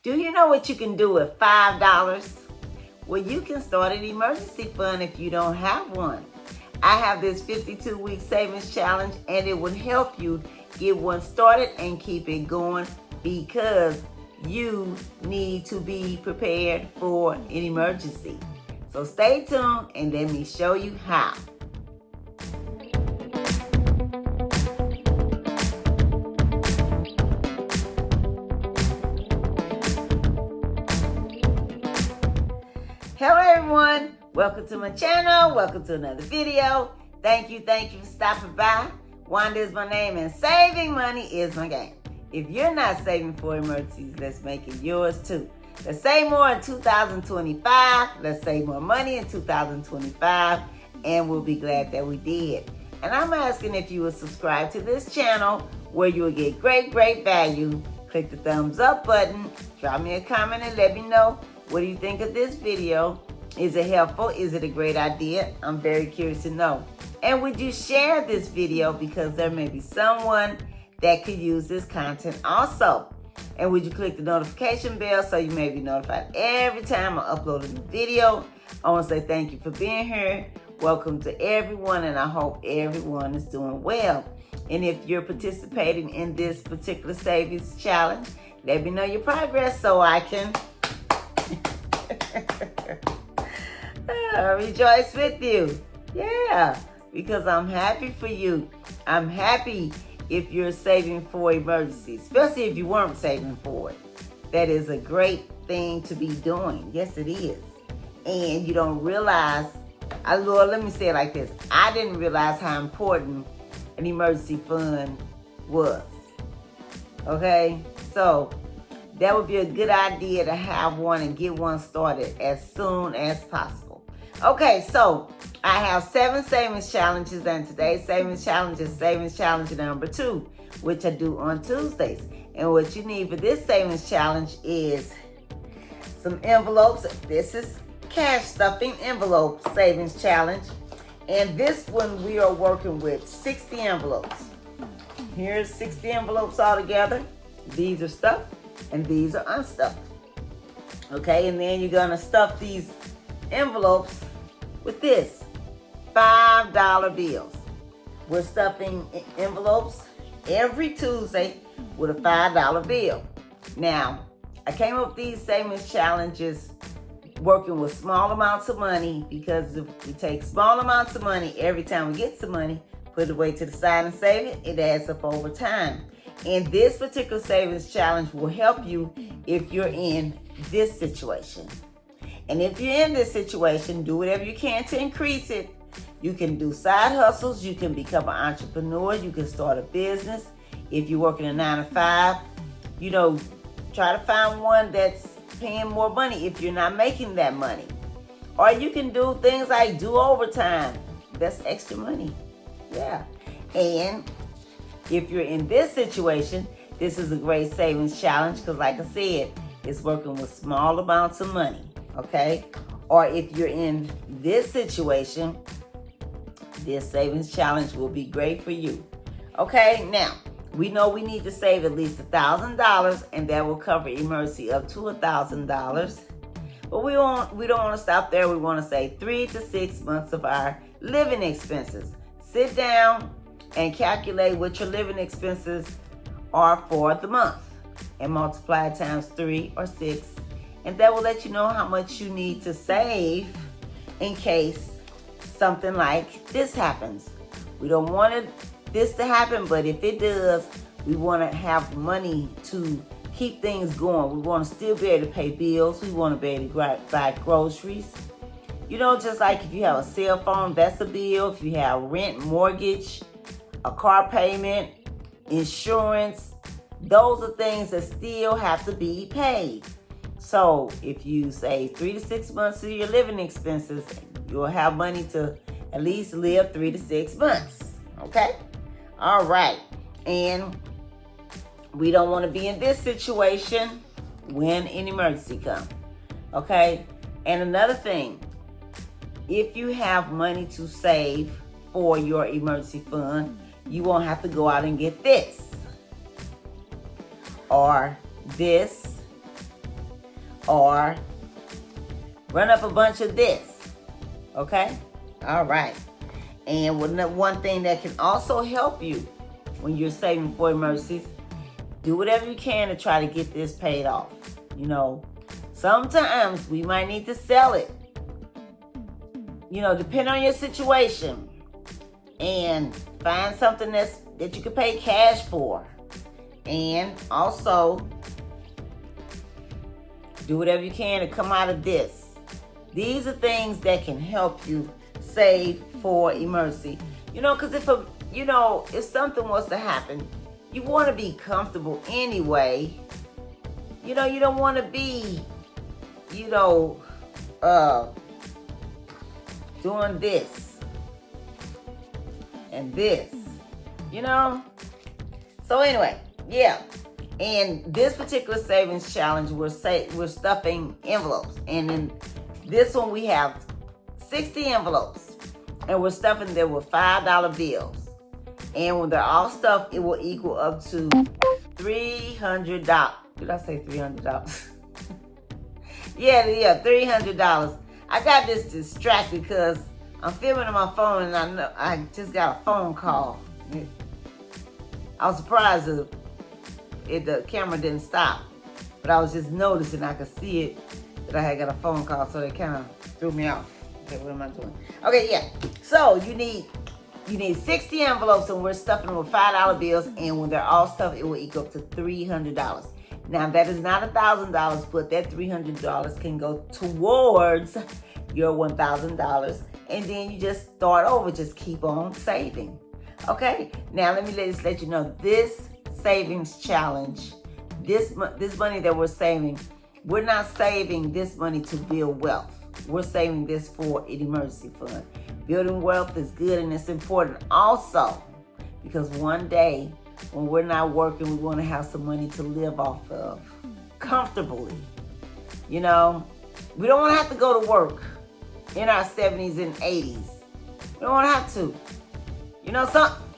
Do you know what you can do with $5? Well, you can start an emergency fund if you don't have one. I have this 52-week savings challenge, and it will help you get one started and keep it going because you need to be prepared for an emergency. So stay tuned and let me show you how. Hello everyone, welcome to my channel, welcome to another video. Thank you for stopping by. Wanda is my name and saving money is my game. If you're not saving for emergencies, let's make it yours too. Let's save more in 2025, let's save more money in 2025, and we'll be glad that we did. And I'm asking if you will subscribe to this channel where you will get great value. Click the thumbs up button, drop me a comment and let me know what do you think of this video. Is it helpful? Is it a great idea? I'm very curious to know. And would you share this video because there may be someone that could use this content also. And would you click the notification bell so you may be notified every time I upload a new video. I want to say thank you for being here. Welcome to everyone, and I hope everyone is doing well. And if you're participating in this particular savings challenge, let me know your progress so I can rejoice with you. Yeah, because I'm happy for you. I'm happy if you're saving for emergencies, especially if you weren't saving for it. That is a great thing to be doing. Yes, it is. And you don't realize, Lord, let me say it like this. I didn't realize how important an emergency fund was. Okay? So that would be a good idea to have one and get one started as soon as possible. Okay, so I have 7 savings challenges, and today's savings challenge is savings challenge number 2, which I do on Tuesdays. And what you need for this savings challenge is some envelopes. This is cash stuffing envelope savings challenge. And this one we are working with 60 envelopes. Here's 60 envelopes all together. These are stuffed and these are unstuffed. Okay, and then you're gonna stuff these envelopes with this $5 bills. We're stuffing envelopes every Tuesday with a $5 bill. Now, I came up with these savings challenges working with small amounts of money, because if we take small amounts of money, every time we get some money, put it away to the side and save it, it adds up over time. And this particular savings challenge will help you if you're in this situation. And if you're in this situation, do whatever you can to increase it. You can do side hustles. You can become an entrepreneur. You can start a business. If you're working a 9-to-5, try to find one that's paying more money if you're not making that money. Or you can do things like do overtime. That's extra money. Yeah. And if you're in this situation, this is a great savings challenge because, like I said, it's working with small amounts of money. Okay? Or if you're in this situation, this savings challenge will be great for you. Okay? Now, we know we need to save at least $1,000, and that will cover emergency up to $1,000. But we don't want to stop there. We want to save 3 to 6 months of our living expenses. Sit down and calculate what your living expenses are for the month and multiply it times 3 or 6. And that will let you know how much you need to save in case something like this happens. We don't want this to happen, but if it does, we want to have money to keep things going. We want to still be able to pay bills. We want to be able to buy groceries. Just like if you have a cell phone, that's a bill. If you have rent, mortgage, a car payment, insurance, those are things that still have to be paid. So if you save 3 to 6 months of your living expenses, you'll have money to at least live 3 to 6 months. Okay? All right. And we don't want to be in this situation when an emergency comes. Okay? And another thing, if you have money to save for your emergency fund, you won't have to go out and get this or this or run up a bunch of this. Okay? All right. And one thing that can also help you when you're saving for emergencies, do whatever you can to try to get this paid off. You know, sometimes we might need to sell it. You know, depending on your situation. And find something that you can pay cash for. And also, do whatever you can to come out of this. These are things that can help you save for emergency. You know, because if something was to happen, you want to be comfortable anyway. You know, you don't want to be, doing this and this, So anyway, yeah. And this particular savings challenge, we're stuffing envelopes. And in this one, we have 60 envelopes. And we're stuffing them with $5 bills. And when they're all stuffed, it will equal up to $300. Did I say $300? yeah, $300. I got this distracted because I'm filming on my phone and I know I just got a phone call. I was surprised the camera didn't stop, but I was just noticing I could see it that I had got a phone call, so it kind of threw me off. Okay, what am I doing? Okay, yeah. So you need 60 envelopes, and we're stuffing them with $5 bills, and when they're all stuffed, it will equal up to $300. Now that is not $1,000, but that $300 can go towards your $1,000, and then you just start over. Just keep on saving. Okay. Now let me let you know this savings challenge. This money that we're saving, we're not saving this money to build wealth. We're saving this for an emergency fund. Building wealth is good and it's important also because one day when we're not working, we want to have some money to live off of comfortably. We don't want to have to go to work in our 70s and 80s. We don't want to have to.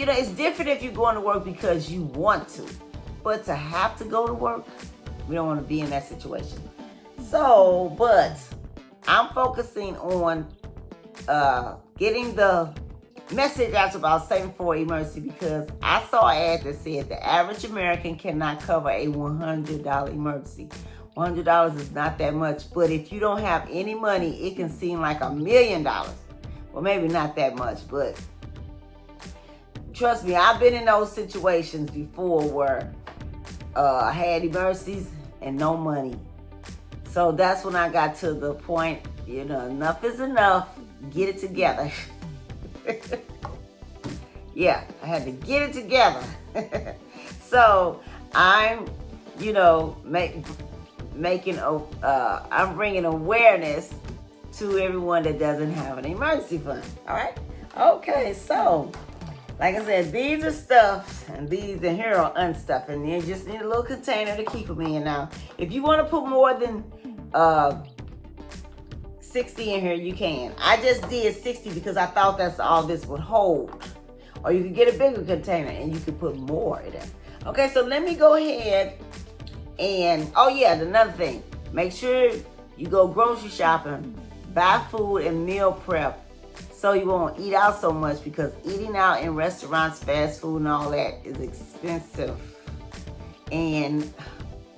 It's different if you're going to work because you want to. But to have to go to work, we don't want to be in that situation. So, but I'm focusing on getting the message out about saving for emergency because I saw an ad that said the average American cannot cover a $100 emergency. $100 is not that much, but if you don't have any money, it can seem like $1 million. Well, maybe not that much, but trust me, I've been in those situations before where I had emergencies and no money. So that's when I got to the point, enough is enough. Get it together. Yeah, I had to get it together. So I'm, I'm bringing awareness to everyone that doesn't have an emergency fund. All right. Okay. So, like I said, these are stuffed, and these and here are unstuffed, and you just need a little container to keep them in. Now, if you want to put more than 60 in here, you can. I just did 60 because I thought that's all this would hold. Or you could get a bigger container and you could put more in it. Okay, so let me go ahead and, another thing. Make sure you go grocery shopping, buy food and meal prep so you won't eat out so much because eating out in restaurants, fast food and all that is expensive. And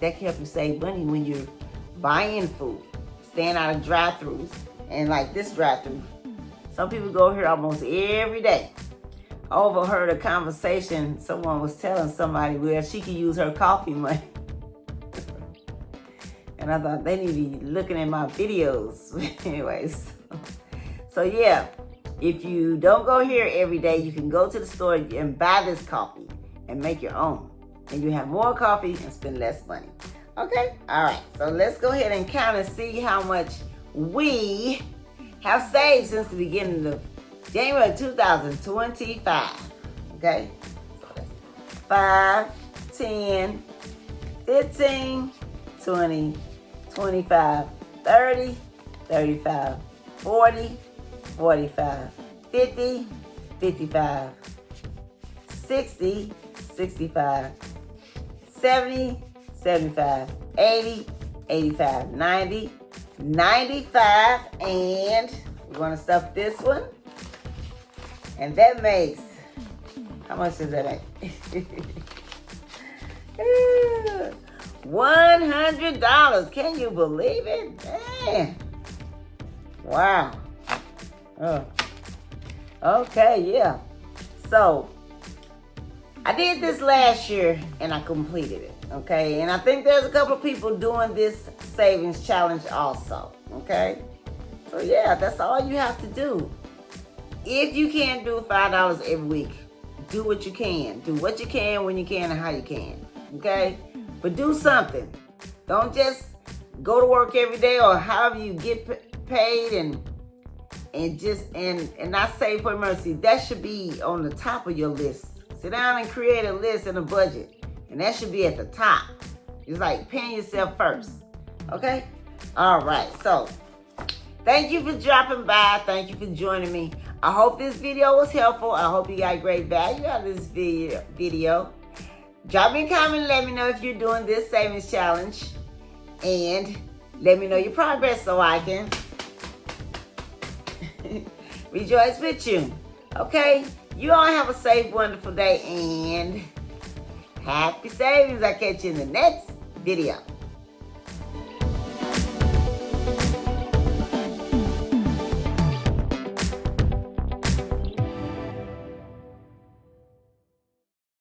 that can help you save money when you're buying food. Staying out of drive-thrus. And like this drive-thru, some people go here almost every day. I overheard a conversation. Someone was telling somebody where she could use her coffee money. And I thought they need to be looking at my videos. Anyways. So yeah, if you don't go here every day, you can go to the store and buy this coffee and make your own. And you have more coffee and spend less money. Okay? All right. So let's go ahead and count and see how much we have saved since the beginning of January 2025. Okay? 5, 10, 15, 20, 25, 30, 35, 40, 45, 50, 55, 60, 65, 70, 75, 80, 85, 90, 95, and we're going to stuff this one. And that makes, how much does that make? $100. Can you believe it? Man. Wow. Oh. Okay, yeah. So, I did this last year and I completed it. Okay, and I think there's a couple of people doing this savings challenge also. Okay, so yeah, that's all you have to do. If you can't do $5 every week, do what you can. Do what you can, when you can, and how you can. Okay, but do something. Don't just go to work every day or however you get paid and not save for emergency. That should be on the top of your list. Sit down and create a list and a budget. And that should be at the top. It's like paying yourself first. Okay? All right. So, thank you for dropping by. Thank you for joining me. I hope this video was helpful. I hope you got great value out of this video. Drop me a comment and let me know if you're doing this savings challenge. And let me know your progress so I can rejoice with you. Okay? You all have a safe, wonderful day and happy savings. I'll catch you in the next video.